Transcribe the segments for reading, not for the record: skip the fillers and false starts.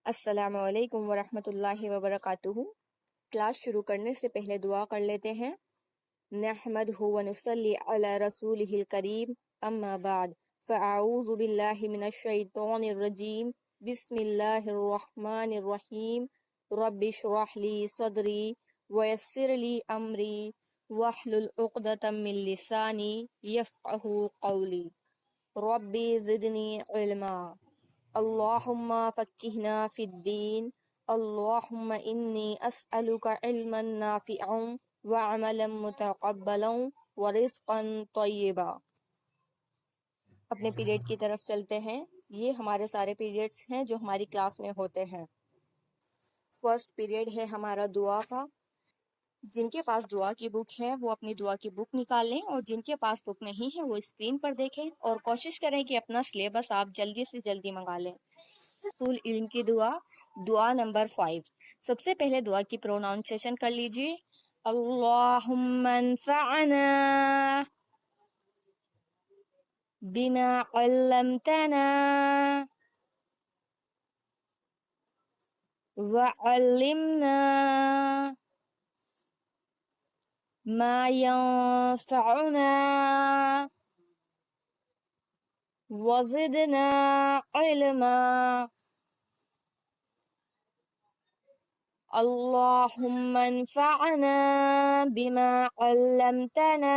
السلام علیکم ورحمۃ اللہ وبرکاتہ۔ کلاس شروع کرنے سے پہلے دعا کر لیتے ہیں۔ نحمدہ ونصلی علی رسولہ الکریم، اما بعد فاعوذ باللہ من الشیطان الرجیم، بسم اللہ الرحمن الرحیم۔ رب اشرح لی صدری ویسر لی امری واحلل عقدۃ من لسانی یفقہوا قولی۔ ربی زدنی علما، اللہم فقہنا فی الدین، اللہم انی اسألک علما نافعا وعملا متقبلا ورزقا طیبا۔ اپنے پیریڈ کی طرف چلتے ہیں۔ یہ ہمارے سارے پیریڈز ہیں جو ہماری کلاس میں ہوتے ہیں۔ فرسٹ پیریڈ ہے ہمارا دعا کا۔ جن کے پاس دعا کی بک ہے وہ اپنی دعا کی بک نکال لیں، اور جن کے پاس بک نہیں ہے وہ اسکرین پر دیکھیں، اور کوشش کریں کہ اپنا سلیبس آپ جلدی سے جلدی منگا لیں۔ اصول علم کی دعا، دعا نمبر 5۔ سب سے پہلے دعا کی پروناؤنسیشن کر لیجئے۔ اللہم انفعنا بما علمتنا وعلمنا ما ينفعنا وزدنا علما۔ اللہم انفعنا بما علمتنا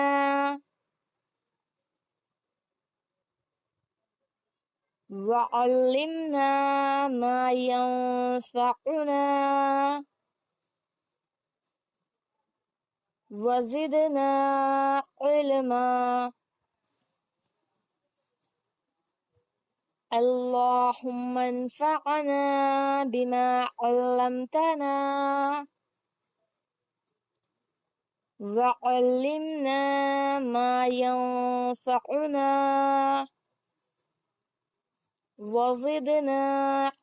وعلمنا ما ينفعنا وزدنا علما۔ اللہم انفعنا بما علمتنا وعلمنا ما ينفعنا وزدنا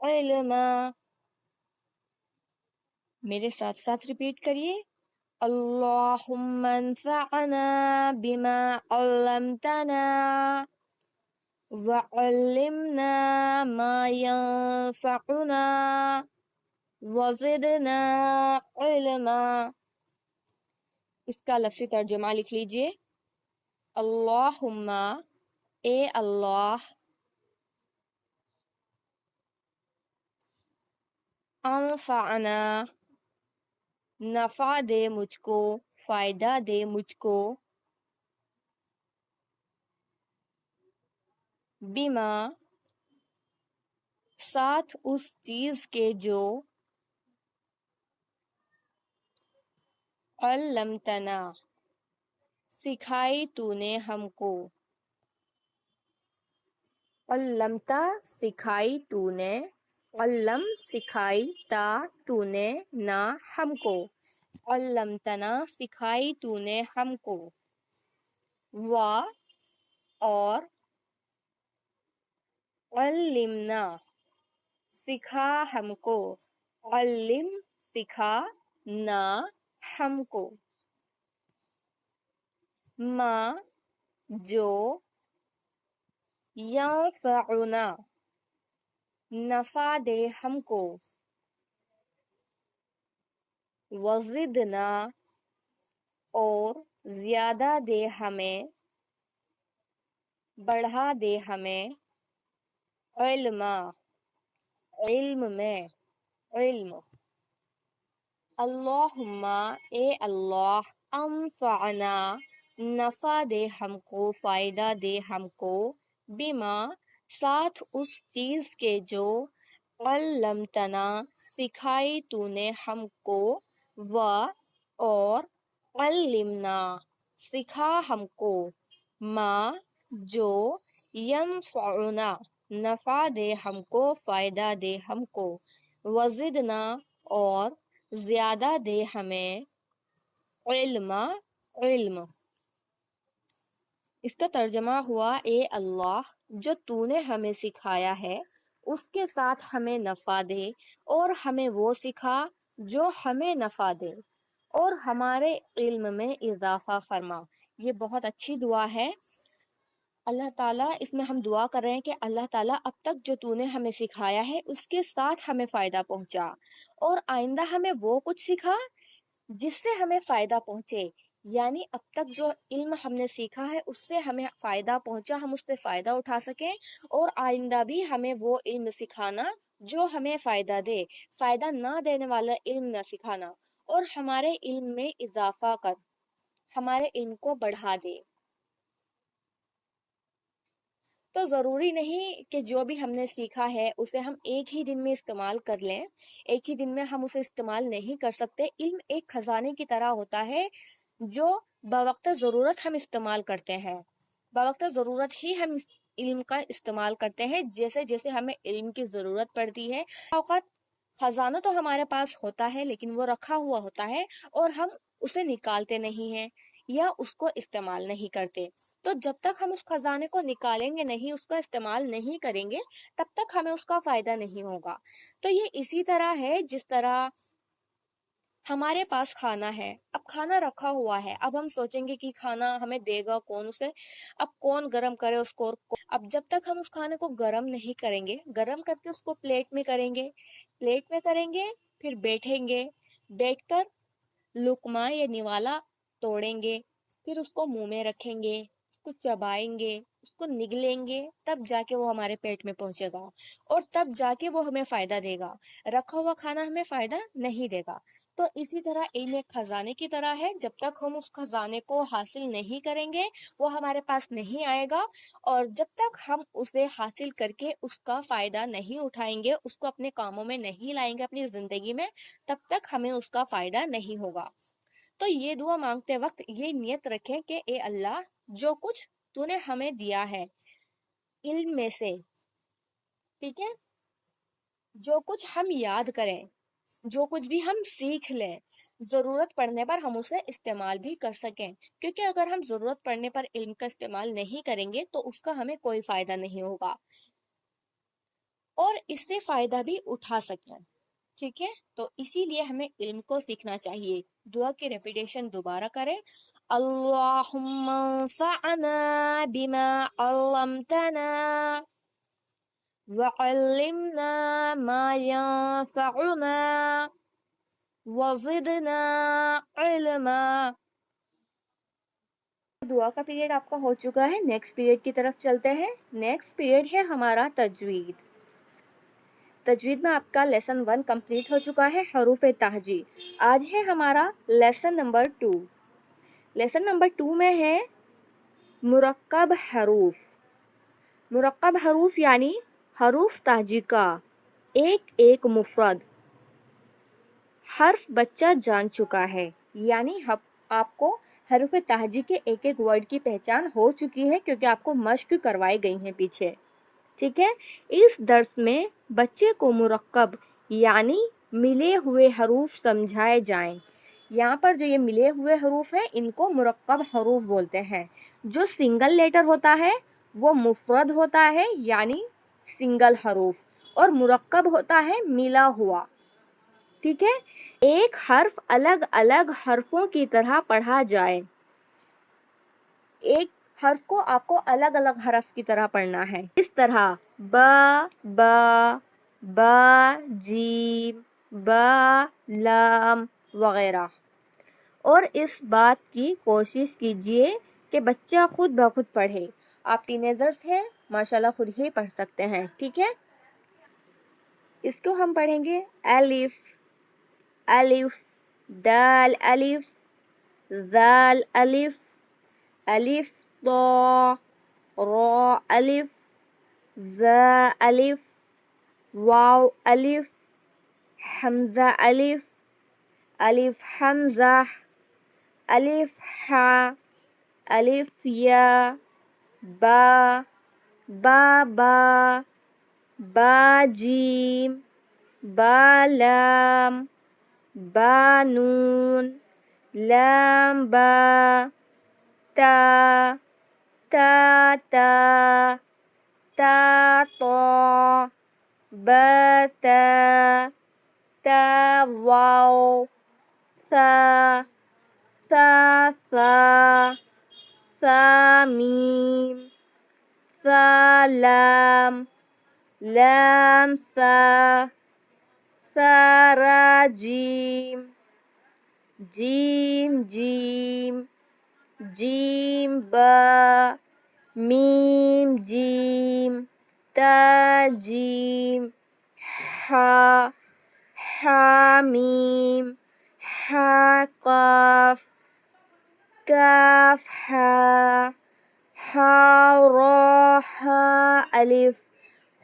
علما۔ میرے ساتھ ساتھ ریپیٹ کریے۔ اللہم انفعنا بما علمتنا وعلمنا ما ينفعنا وزدنا علما۔ اس کا لفظی ترجمہ لکھ لیجئے۔ اللہم، اے اللہ، انفعنا، نفع دے مجھ کو، فائدہ دے مجھ کو، بما، ساتھ اس چیز کے جو، علمتنا، سکھائی تو نے ہم کو، علمتا سکھائی تو نے، علم سکھائی تا تو نے نا ہم کو، علمتنا سکھائی تو نے ہم کو، و اور، علمنا سکھا ہم کو، علم سکھا نا ہم کو، ما جو، ینفعنا نفع دے ہم کو، وزدنا اور زیادہ دے ہمیں، بڑھا دے ہمیں، علما علم میں، علم۔ اللہم، اے اللہ، انفعنا نفع دے ہم کو، فائدہ دے ہم کو، بما ساتھ اس چیز کے جو، علمتنا سکھائی تو نے ہم کو، و اور، علمنا سکھا ہم کو، ما جو، ینفعنا نفع دے ہم کو، فائدہ دے ہم کو، وزدنا اور زیادہ دے ہمیں، علما علم۔ اس کا ترجمہ ہوا، اے اللہ، جو تو نے ہمیں سکھایا ہے اس کے ساتھ ہمیں نفع دے، اور ہمیں وہ سکھا جو ہمیں نفع دے، اور ہمارے علم میں اضافہ فرما۔ یہ بہت اچھی دعا ہے۔ اللہ تعالیٰ اس میں ہم دعا کر رہے ہیں کہ اللہ تعالیٰ اب تک جو تو نے ہمیں سکھایا ہے اس کے ساتھ ہمیں فائدہ پہنچا، اور آئندہ ہمیں وہ کچھ سکھا جس سے ہمیں فائدہ پہنچے، یعنی اب تک جو علم ہم نے سیکھا ہے اس سے ہمیں فائدہ پہنچا، ہم اس سے فائدہ اٹھا سکیں، اور آئندہ بھی ہمیں وہ علم سکھانا جو ہمیں فائدہ دے، فائدہ نہ دینے والا علم نہ سکھانا، اور ہمارے علم میں اضافہ کر ہمارے علم کو بڑھا دے۔ تو ضروری نہیں کہ جو بھی ہم نے سیکھا ہے اسے ہم ایک ہی دن میں استعمال کر لیں، ایک ہی دن میں ہم اسے استعمال نہیں کر سکتے۔ علم ایک خزانے کی طرح ہوتا ہے جو بوقت ضرورت ہم استعمال کرتے ہیں، بوقت ضرورت ہی ہم علم کا استعمال کرتے ہیں، جیسے جیسے ہمیں علم کی ضرورت پڑتی ہے۔ اوقات خزانہ تو ہمارے پاس ہوتا ہے لیکن وہ رکھا ہوا ہوتا ہے اور ہم اسے نکالتے نہیں ہیں یا اس کو استعمال نہیں کرتے، تو جب تک ہم اس خزانے کو نکالیں گے نہیں، اس کا استعمال نہیں کریں گے، تب تک ہمیں اس کا فائدہ نہیں ہوگا۔ تو یہ اسی طرح ہے جس طرح ہمارے پاس کھانا ہے، اب کھانا رکھا ہوا ہے، اب ہم سوچیں گے کہ کھانا ہمیں دے گا کون، اسے اب کون گرم کرے اس کو، اب جب تک ہم اس کھانے کو گرم نہیں کریں گے، گرم کر کے اس کو پلیٹ میں کریں گے، پلیٹ میں کریں گے، پھر بیٹھیں گے، بیٹھ کر لقمہ یا نوالا توڑیں گے، پھر اس کو منہ میں رکھیں گے، اس کو چبائیں گے، اس کو نگلیں گے، تب جا کے وہ ہمارے پیٹ میں پہنچے گا اور تب جا کے وہ ہمیں فائدہ دے گا، رکھا ہوا کھانا ہمیں فائدہ نہیں دے گا۔ تو اسی طرح علم ایک خزانے کی طرح ہے، جب تک ہم اس خزانے کو حاصل نہیں کریں گے وہ ہمارے پاس نہیں آئے گا، اور جب تک ہم اسے حاصل کر کے اس کا فائدہ نہیں اٹھائیں گے، اس کو اپنے کاموں میں نہیں لائیں گے اپنی زندگی میں، تب تک ہمیں اس کا فائدہ نہیں ہوگا۔ تو یہ دعا مانگتے وقت یہ نیت رکھیں کہ اے اللہ، جو کچھ تو نے ہمیں دیا ہے علم میں سے، ٹھیک ہے، جو کچھ ہم یاد کریں، جو کچھ بھی ہم سیکھ لیں، ضرورت پڑنے پر ہم اسے استعمال بھی کر سکیں، کیونکہ اگر ہم ضرورت پڑنے پر علم کا استعمال نہیں کریں گے تو اس کا ہمیں کوئی فائدہ نہیں ہوگا، اور اس سے فائدہ بھی اٹھا سکیں، ٹھیک ہے۔ تو اسی لیے ہمیں علم کو سیکھنا چاہیے۔ دعا کی ریپیٹیشن دوبارہ کریں، اللہم انفعنا بما علمتنا وعلمنا ما ينفعنا وزدنا علما۔ دعا کا پیریڈ آپ کا ہو چکا ہے، نیکسٹ پیریڈ کی طرف چلتے ہیں۔ نیکسٹ پیریڈ ہے ہمارا تجوید۔ تجوید میں آپ کا لیسن 1 کمپلیٹ ہو چکا ہے، حروف تہجی۔ آج ہے ہمارا لیسن نمبر 2۔ لیسن نمبر 2 میں ہے مرکب حروف۔ مرکب حروف یعنی حروف تہجی کا ایک ایک مفرد حرف بچہ جان چکا ہے، یعنی آپ کو حروف تہجی کے ایک ایک ورڈ کی پہچان ہو چکی ہے کیونکہ آپ کو مشق کروائی گئی ہیں پیچھے، ٹھیک ہے۔ اس درس میں بچے کو مرکب یعنی ملے ہوئے حروف سمجھائے جائیں۔ یہاں پر جو یہ ملے ہوئے حروف ہیں ان کو مرکب حروف بولتے ہیں۔ جو سنگل لیٹر ہوتا ہے وہ مفرد ہوتا ہے یعنی سنگل حروف، اور مرکب ہوتا ہے ملا ہوا، ٹھیک ہے۔ ایک حرف الگ الگ حرفوں کی طرح پڑھا جائے، ایک حرف کو آپ کو الگ الگ حرف کی طرح پڑھنا ہے، اس طرح با با با جیم با لام وغیرہ۔ اور اس بات کی کوشش کیجئے کہ بچہ خود بخود پڑھے۔ آپ ٹینیجرز ہیں، ماشاءاللہ خود ہی پڑھ سکتے ہیں، ٹھیک ہے۔ اس کو ہم پڑھیں گے الف الف، دال الف، ذال الف، الف طا، را الف، زا الف، واو الف، حمزہ الف، الف حمزہ، الف حا، الف یا، با با با، با جیم، با لام، با نون، لام با، تا تا تا، تا طا، با تا، تا واو، ثا ثا ثا، ثا میم، سلام لام سا سارا جیم جیم جیم جیم با میم جیم تا جیم حا حامیم حا قاف کاف حا حا را حا الف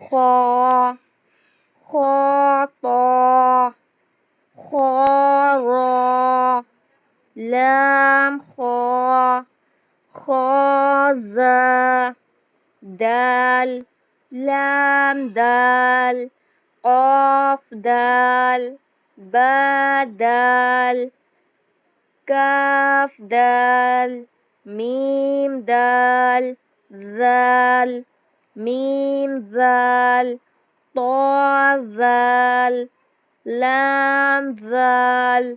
خا خا طا خا را لام خا خا زا دال لام دال قاف دال با دال کاف دال میم دال ذال میم ذال طا ذال لام ذال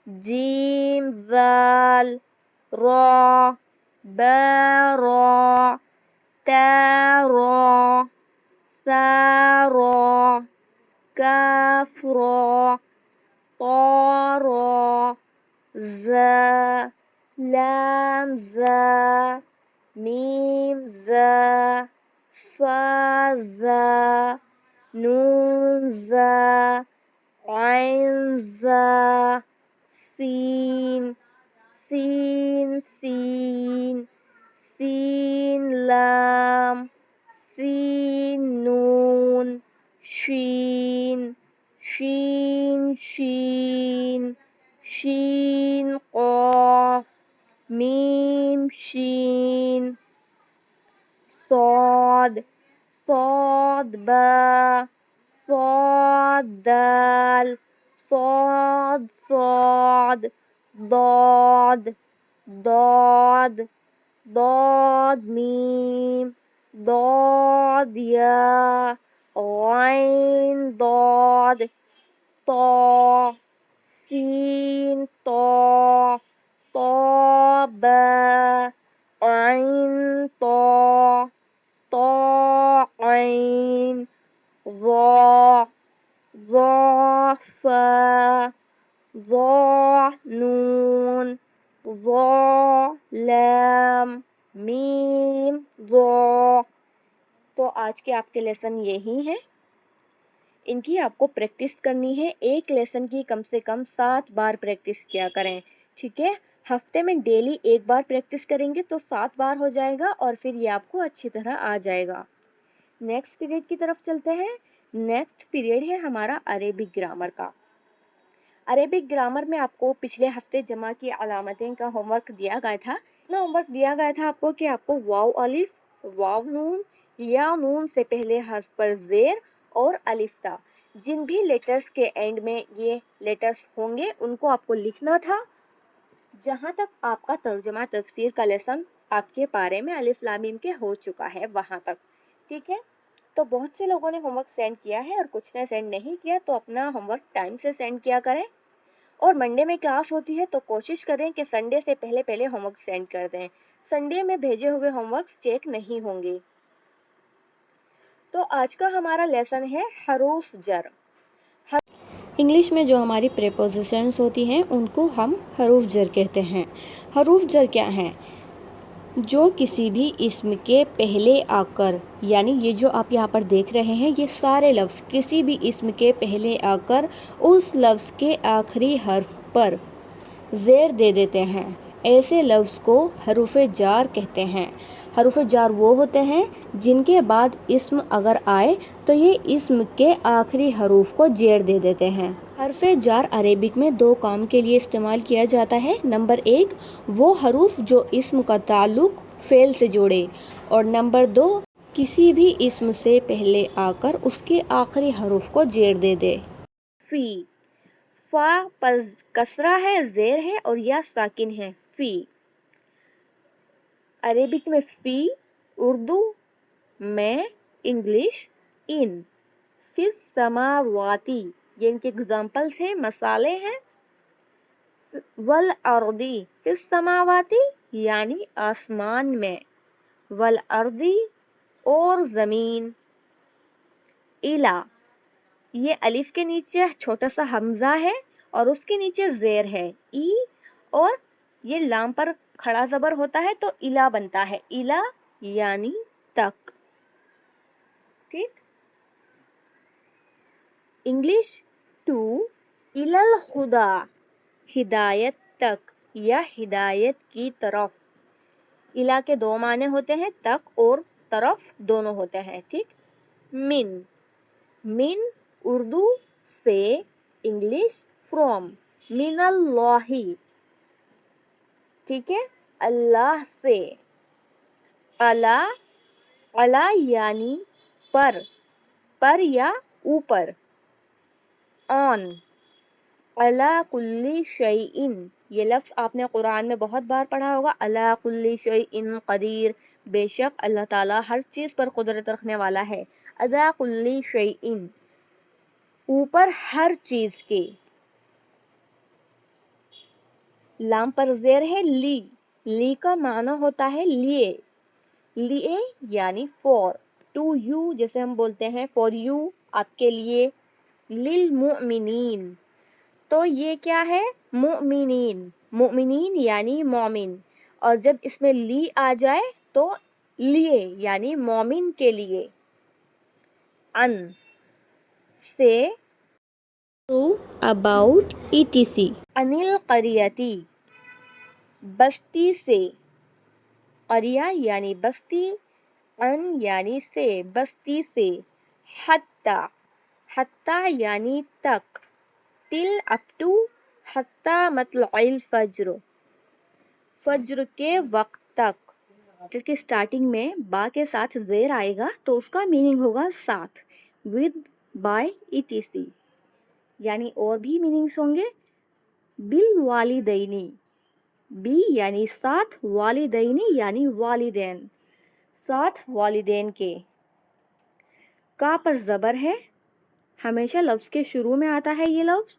جیم ذال را با را تا را سا را کاف را طا را زا لام زا میم زا فا زا نون زا عین زا سین سین سین سین لام سین نون شین شین شین شین قاف میم شین صاد صاد با صاد دال صاد صاد ضاد ضاد ضاد میم ضاد یا غین ضاد طا سین طا طا با عین طا طا عین ضا ضا فا ضا نون ضا لام میم ضا. تو آج کے آپ کے لیسن یہی ہیں. ان کی آپ کو پریکٹس کرنی ہے. ایک لیسن کی کم سے کم 7 بار پریکٹس کیا کریں. ٹھیک ہے، ہفتے میں ڈیلی ایک بار پریکٹس کریں گے تو 7 بار ہو جائے گا اور پھر یہ آپ کو اچھی طرح آ جائے گا. نیکسٹ پیریڈ کی طرف چلتے ہیں. نیکسٹ پیریڈ ہے ہمارا عربک گرامر کا. عربک گرامر میں آپ کو پچھلے ہفتے جمع کی علامتیں کا ہوم ورک دیا گیا تھا. اتنا ہوم ورک دیا گیا تھا آپ کو کہ آپ کو واو الف، واو نون، یا نون سے پہلے حرف پر زیر اور الف تا، جن بھی لیٹرز کے اینڈ میں یہ لیٹرز ہوں گے ان کو آپ کو لکھنا تھا. جہاں تک آپ کا ترجمہ تفسیر کا لیسن آپ کے پارے میں الف لام میم کے ہو چکا ہے وہاں تک. ٹھیک ہے، تو بہت سے لوگوں نے ہوم ورک سینڈ کیا ہے اور کچھ نے سینڈ نہیں کیا، تو اپنا ہوم ورک ٹائم سے سینڈ کیا کریں. اور منڈے میں کلاس ہوتی ہے تو کوشش کریں کہ سنڈے سے پہلے ہوم ورک سینڈ کر دیں. سنڈے میں بھیجے ہوئے ہوم ورکس چیک نہیں ہوں گے. تو آج کا ہمارا لیسن ہے حروف جر. انگلش میں جو ہماری پریپوزیشنز ہوتی ہیں ان کو ہم حروف جر کہتے ہیں. حروف جر کیا ہیں؟ جو کسی بھی اسم کے پہلے آ کر، یعنی یہ جو آپ یہاں پر دیکھ رہے ہیں یہ سارے لفظ کسی بھی اسم کے پہلے آ کر اس لفظ کے آخری حرف پر زیر دے دیتے ہیں، ایسے لفظ کو حروف جار کہتے ہیں. حروف جار وہ ہوتے ہیں جن کے بعد اسم اگر آئے تو یہ اسم کے آخری حروف کو زیر دے دیتے ہیں. حرف جار عربک میں 2 کام کے لیے استعمال کیا جاتا ہے. نمبر 1 وہ حروف جو اسم کا تعلق فعل سے جوڑے، اور نمبر 2 کسی بھی اسم سے پہلے آ کر اس کے آخری حروف کو زیر دے دے. فی، فا پر کسرہ ہے، زیر ہے اور یا ساکن ہے. فی عربک میں فی، اردو میں، انگلش ان. فی السماواتی یہ ان کے اگزامپلس ہیں، مثالیں ہیں. والارضی فی السماواتی یعنی آسمان میں، والارضی اور زمین. الا یہ الف کے نیچے چھوٹا سا حمزہ ہے اور اس کے نیچے زیر ہے ای اور یہ لام پر کھڑا زبر ہوتا ہے تو الا بنتا ہے. الا یعنی تک. ٹھیک. انگلش ٹو الل خدا ہدایت تک یا ہدایت کی طرف. الا کے دو معنی ہوتے ہیں تک اور طرف دونوں ہوتے ہیں. ٹھیک. من من اردو سے انگلش فرام من اللہ. ٹھیک ہے. اللہ سے. علا علا یعنی پر یا اوپر. آن علا کل شیء یہ لفظ آپ نے قرآن میں بہت بار پڑھا ہوگا. علا کل شیء قدیر بے شک اللہ تعالیٰ ہر چیز پر قدرت رکھنے والا ہے. علا کل شیء اوپر ہر چیز کے. لام پر زیر ہے لی. لی کا معنی ہوتا ہے لیے. لیے یعنی فور. ٹو یو جیسے ہم بولتے ہیں فور یو آپ کے لیے. للمؤمنین تو یہ کیا ہے مؤمنین. مؤمنین یعنی مومن اور جب اس میں لی آ جائے تو لیے یعنی مومن کے لیے. ان سے about etc. انل قریتی بستی سے. قریہ یعنی بستی. ان یعنی سے بستی سے. حتی حتی یعنی تک. till up to حتی مطلع الفجر فجر کے وقت تک. کیونکہ اسٹارٹنگ میں با کے ساتھ زیر آئے گا تو اس کا میننگ ہوگا ساتھ with by etc. یعنی اور بھی میننگس ہوں گے. بالوالدینی بی یعنی ساتھ. والدینی یعنی والدین ساتھ والدین کے. کا پر زبر ہے. ہمیشہ لفظ کے شروع میں آتا ہے یہ لفظ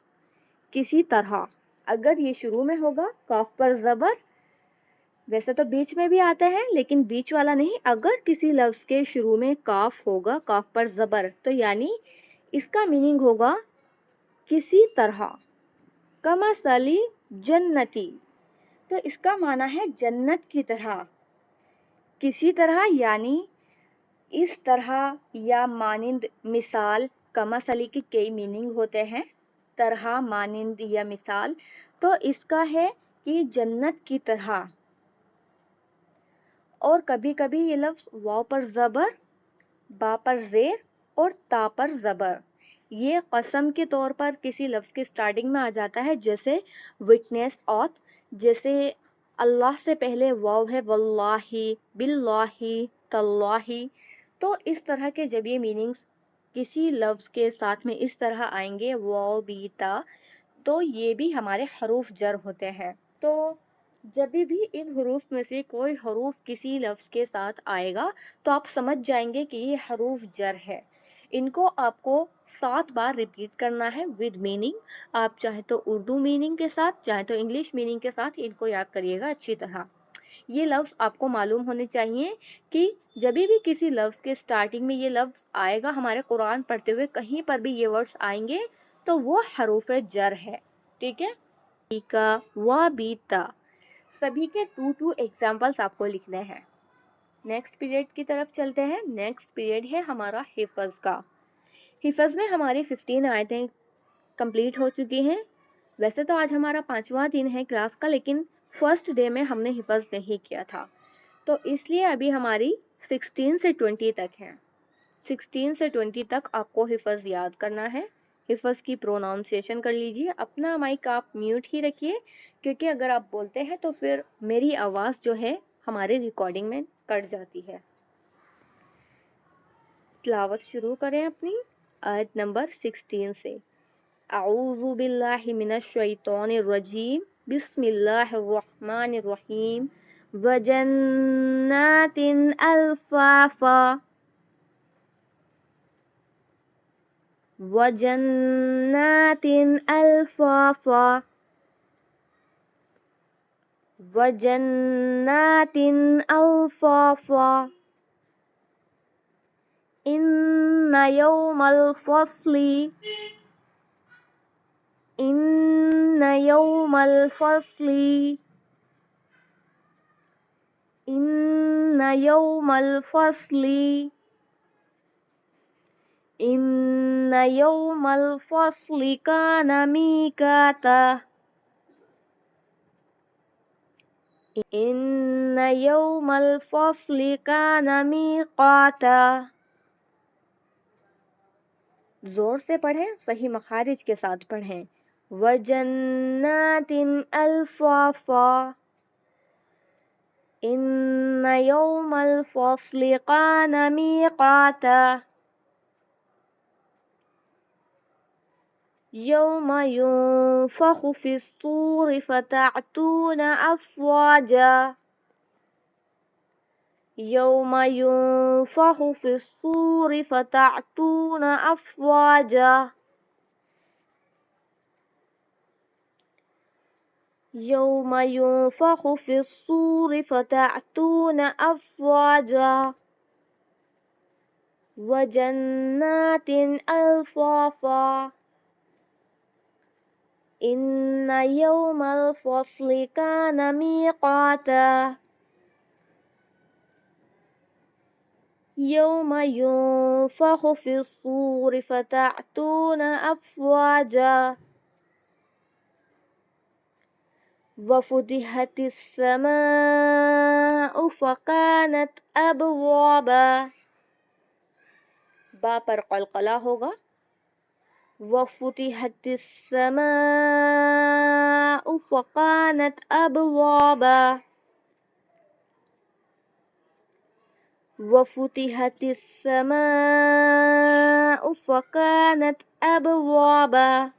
کسی طرح. اگر یہ شروع میں ہوگا کاف پر زبر. ویسے تو بیچ میں بھی آتا ہے لیکن بیچ والا نہیں. اگر کسی لفظ کے شروع میں کاف ہوگا کاف پر زبر تو یعنی اس کا میننگ ہوگا کسی طرح. کمثلی جنتی تو اس کا معنی ہے جنت کی طرح. کسی طرح یعنی اس طرح یا مانند. مثال کمثلی کے کئی میننگ ہوتے ہیں. طرح مانند یا مثال تو اس کا ہے کہ جنت کی طرح. اور کبھی کبھی یہ لفظ واو پر زبر با پر زیر اور تا پر زبر یہ قسم کے طور پر کسی لفظ کے سٹارٹنگ میں آ جاتا ہے. جیسے وٹنس اوتھ. جیسے اللہ سے پہلے واو ہے واللہ باللہ تاللہ. تو اس طرح کے جب یہ میننگز کسی لفظ کے ساتھ میں اس طرح آئیں گے واو بی تا تو یہ بھی ہمارے حروف جر ہوتے ہیں. تو جب بھی ان حروف میں سے کوئی حروف کسی لفظ کے ساتھ آئے گا تو آپ سمجھ جائیں گے کہ یہ حروف جر ہے. ان کو آپ کو 7 بار ریپیٹ کرنا ہے ود میننگ. آپ چاہے تو اردو میننگ کے ساتھ چاہے تو انگلش میننگ کے ساتھ ان کو یاد کریے گا اچھی طرح. یہ لفظ آپ کو معلوم ہونے چاہیے کہ جب بھی کسی لفظ کے سٹارٹنگ میں یہ لفظ آئے گا ہمارے قرآن پڑھتے ہوئے کہیں پر بھی یہ ورڈز آئیں گے تو وہ حروف جر ہے. ٹھیک ہے. کا وا بیتا سبھی کے 2 ایگزامپلس آپ کو لکھنے ہیں. نیکسٹ پیریڈ کی طرف چلتے ہیں. نیکسٹ پیریڈ ہے ہمارا حفظ کا. حفظ میں ہماری 15 آیتیں کمپلیٹ ہو چکی ہیں. ویسے تو آج ہمارا 5واں دن ہے کلاس کا لیکن فرسٹ ڈے میں ہم نے حفظ نہیں کیا تھا تو اس لیے ابھی ہماری 16 سے 20 تک ہے. 16 سے 20 تک آپ کو حفظ یاد کرنا ہے. حفظ کی پروناؤنسیشن کر لیجئے. اپنا مائک آپ میوٹ ہی رکھیے کیونکہ اگر آپ بولتے ہیں تو پھر میری آواز جو ہے ہمارے ریکارڈنگ میں کٹ جاتی ہے. تلاوت شروع کریں اپنی آیت نمبر 16 سے. اعوذ باللہ من الشیطان الرجیم بسم اللہ الرحمن الرحیم وجنات الفافا وجنات الفافا وجنات الفافا إن يوم الفصل إن يوم الفصل إن يوم الفصل إن يوم الفصل كان ميقاتا إن يوم الفصل كان ميقاتا. زور سے پڑھیں، صحیح مخارج کے ساتھ پڑھیں. وَجَنَّاتٍ أَلْفَافًا إِنَّ يَوْمَ الْفَصْلِ كَانَ مِيقَاتًا. يَوْمَ يُنفَخُ فِي الصُّورِ فَتَأْتُونَ أَفْوَاجًا يَوْمَ يُنفَخُ فِي الصُّورِ فَتَأْتُونَ أَفْوَاجًا يَوْمَ يُنفَخُ فِي الصُّورِ فَتَأْتُونَ أَفْوَاجًا. وَجَنَّاتٍ أَلْفَافًا إِنَّ يَوْمَ الْفَصْلِ كَانَ مِيقَاتًا. يَوْمَ يُنفَخُ فِي الصُّورِ فَتَأْتُونَ أَفْوَاجًا. وَفُتِحَتِ السَّمَاءُ فَكَانَتْ أَبْوَابًا. با پر قلقلہ ہوگا. وَفُتِحَتِ السَّمَاءُ فَكَانَتْ أَبْوَابًا. وَفُتِحَتِ السَّمَاءُ فَكَانَتْ أَبْوَابًا.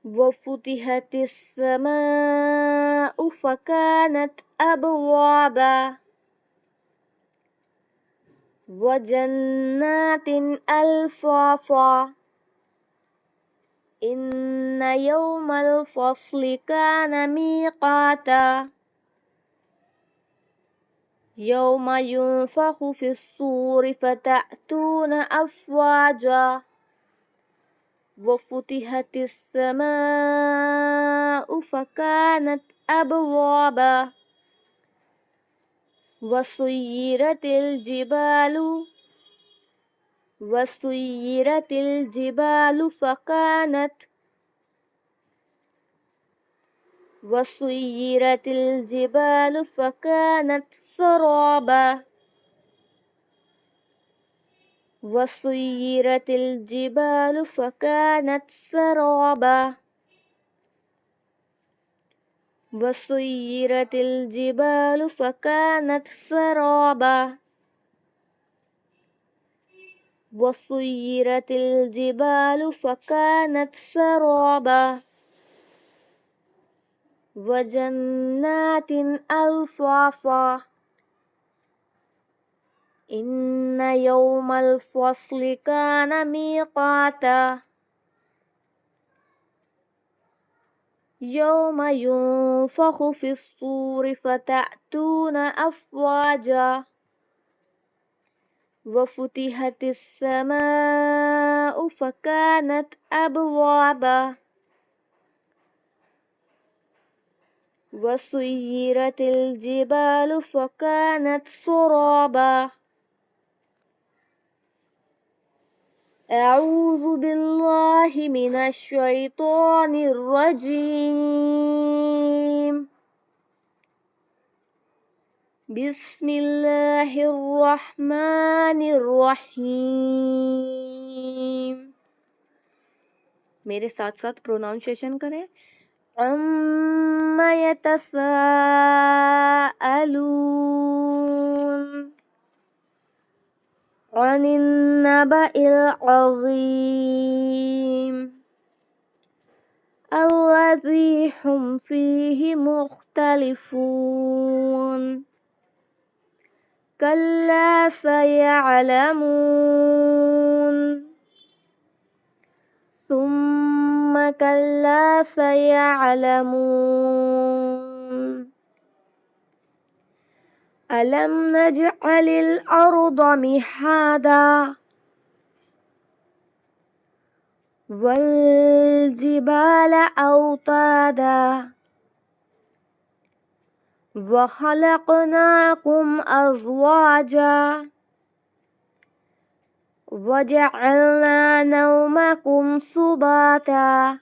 وَفُتِحَتِ السَّمَاءُ فَكَانَتْ أَبْوَابًا. وَجَنَّاتٍ أَلْفَافًا إِنَّ يَوْمَ الْفَصْلِ كَانَ مِيقَاتًا. يَوْمَ يُنفَخُ فِي الصُّورِ فَتَأْتُونَ أَفْوَاجًا وَفُتِحَتِ السَّمَاءُ فَكَانَتْ أَبْوَابًا. وَسُيِّرَتِ الْجِبَالُ فَكَانَتْ سَرَابًا. وَسُيِّرَتِ الْجِبَالُ فَكَانَتْ سَرَابًا. وَسُيِّرَتِ الْجِبَالُ فَكَانَتْ سَرَابًا. وَسُيِّرَتِ الْجِبَالُ فَكَانَتْ سَرَابًا. وَجَنَّاتٍ أَلْفَافًا إِنَّ يَوْمَ الْفَصْلِ كَانَ مِيقَاتًا. يَوْمَ يُنفَخُ فِي الصُّورِ فَتَأْتُونَ أَفْوَاجًا وَفُتِحَتِ السَّمَاءُ فَكَانَتْ أَبْوَابًا. وَسُيِّرَتِ الْجِبَالُ فَكَانَتْ سَرَابًا. أعوذ بالله من الشيطان الرجيم. بسم الله الرحمن الرحيم. میرے ساتھ ساتھ پروناؤنسیشن کریں. عَمَّ يَتَسَاءَلُونَ عَنِ النَّبَإِ الْعَظِيمِ الَّذِي هُمْ فِيهِ مُخْتَلِفُونَ. كَلَّا سَيَعْلَمُونَ ثُمَّ كَلَّا سَيَعْلَمُونَ. ألم نجعل الأرض مهادا والجبال أوتادا وخلقناكم أزواجا وجعلنا نومكم سباتا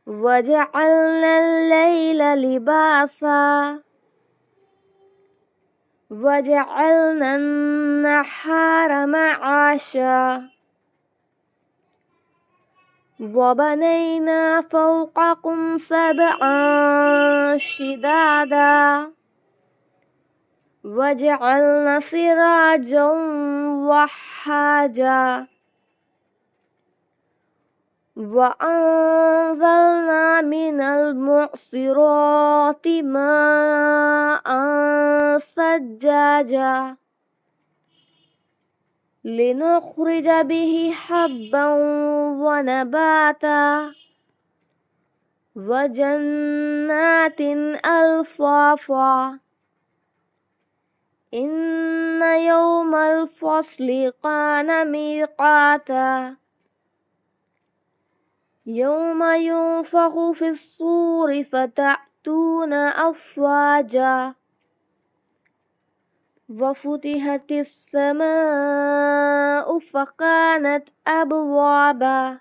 وجعلنا الليل لباسا وجعلنا النهار معاشا وبنينا فوقكم سبعا شدادا وجعلنا سراجا وحاجا وأنزلنا من المعصرات ماء ثجاجا لنخرج به حبا ونباتا وجنات ألفافا إن يوم الفصل كان ميقاتا يوم ينفخ في الصور فتأتون أفواجا وفتحت السماء فكانت أبوابا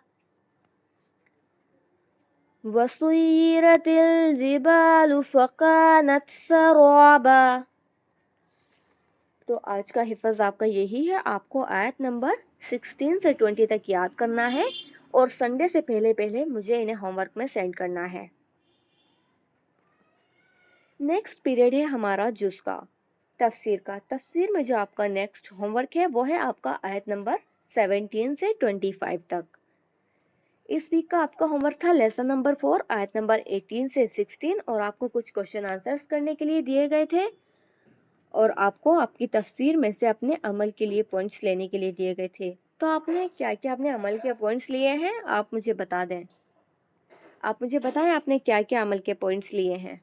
وسيرت الجبال فكانت سرابا. تو آج کا حفظ آپ کا یہی ہے، آپ کو آیت نمبر 16 سے 20 تک یاد کرنا ہے اور سنڈے سے پہلے پہلے مجھے انہیں ہوم ورک میں سینڈ کرنا ہے. نیکسٹ پیریڈ ہے ہمارا جز کا، تفسیر کا. تفسیر میں جو آپ کا نیکسٹ ہوم ورک ہے وہ ہے آپ کا آیت نمبر 17 سے 25 تک. اس ویک کا آپ کا ہوم ورک تھا لیسن نمبر 4 آیت نمبر 18 سے 16 اور آپ کو کچھ کوشچن آنسرز کرنے کے لیے دیے گئے تھے اور آپ کو آپ کی تفسیر میں سے اپنے عمل کے لیے پوائنٹس لینے کے لیے دیے گئے تھے. تو آپ نے کیا کیا اپنے عمل کے پوائنٹس لیے ہیں آپ مجھے بتا دیں. آپ مجھے بتائیں آپ نے کیا کیا عمل کے پوائنٹس لیے ہیں.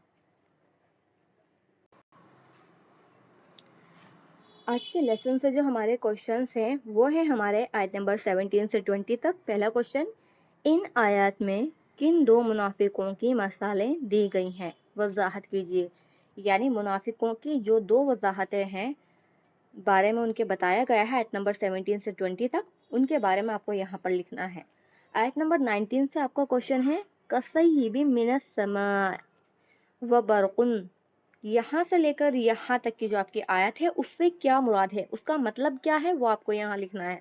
آج کے لیسن سے جو ہمارے کوشچنس ہیں وہ ہیں ہمارے آیت نمبر 17 سے 20 تک. پہلا کوشچن، ان آیات میں کن دو منافقوں کی مثالیں دی گئی ہیں، وضاحت کیجیے. یعنی منافقوں کی جو دو وضاحتیں ہیں بارے میں ان کے بتایا گیا ہے آیت نمبر 17 سے 20 تک، ان کے بارے میں آپ کو یہاں پر لکھنا ہے. آیت نمبر 19 سے آپ کا کوشچن ہے کَصَیِّبٍ مِّنَ السَّمَاءِ وَبَرْقٌ. یہاں سے لے کر یہاں تک کی جو آپ کی آیت ہے اس سے کیا مراد ہے، اس کا مطلب کیا ہے وہ آپ کو یہاں لکھنا ہے.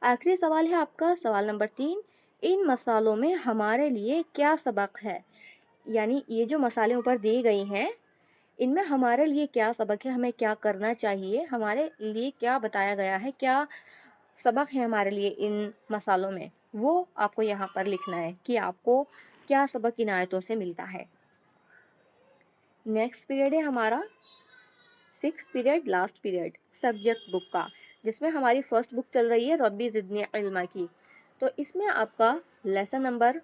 آخری سوال ہے آپ کا سوال نمبر 3، ان مثالوں میں ہمارے لیے کیا سبق ہے. یعنی یہ جو مثالیں اوپر دی گئی ہیں ان میں ہمارے لیے کیا سبق ہے، ہمیں کیا کرنا چاہیے، ہمارے لیے کیا بتایا گیا ہے، کیا سبق ہے ہمارے لیے ان مثالوں میں، وہ آپ کو یہاں پر لکھنا ہے کہ آپ کو کیا سبق ان آیتوں سے ملتا ہے. نیکسٹ پیریڈ ہے ہمارا 6 پیریڈ لاسٹ پیریڈ سبجیکٹ بک کا، جس میں ہماری فرسٹ بک چل رہی ہے ربی زدنی علما کی. تو اس میں آپ کا لیسن نمبر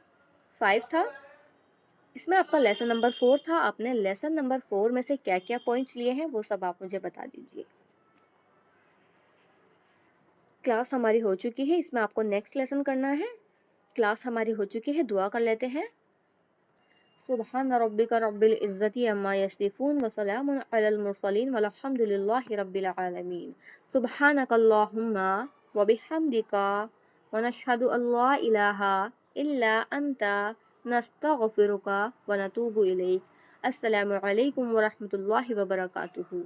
5 تھا، اس میں آپ کا لیسن نمبر 4 تھا. آپ نے لیسن نمبر 4 میں سے کیا کیا پوائنٹس لیے ہیں وہ سب آپ مجھے بتا دیجیے. کلاس ہماری ہو چکی ہے، اس میں آپ کو نیکسٹ لیسن کرنا ہے. کلاس ہماری ہو چکی ہے، دعا کر لیتے ہیں. سبحان ربک رب العزت عما یصفون وسلام علی المرسلین والحمد للہ رب العالمین. سبحانک اللہم وبحمدک ونشہد ان لا الہ الا انت نستغفرک ونتوب الیک. السلام علیکم ورحمۃ اللہ وبرکاتہ.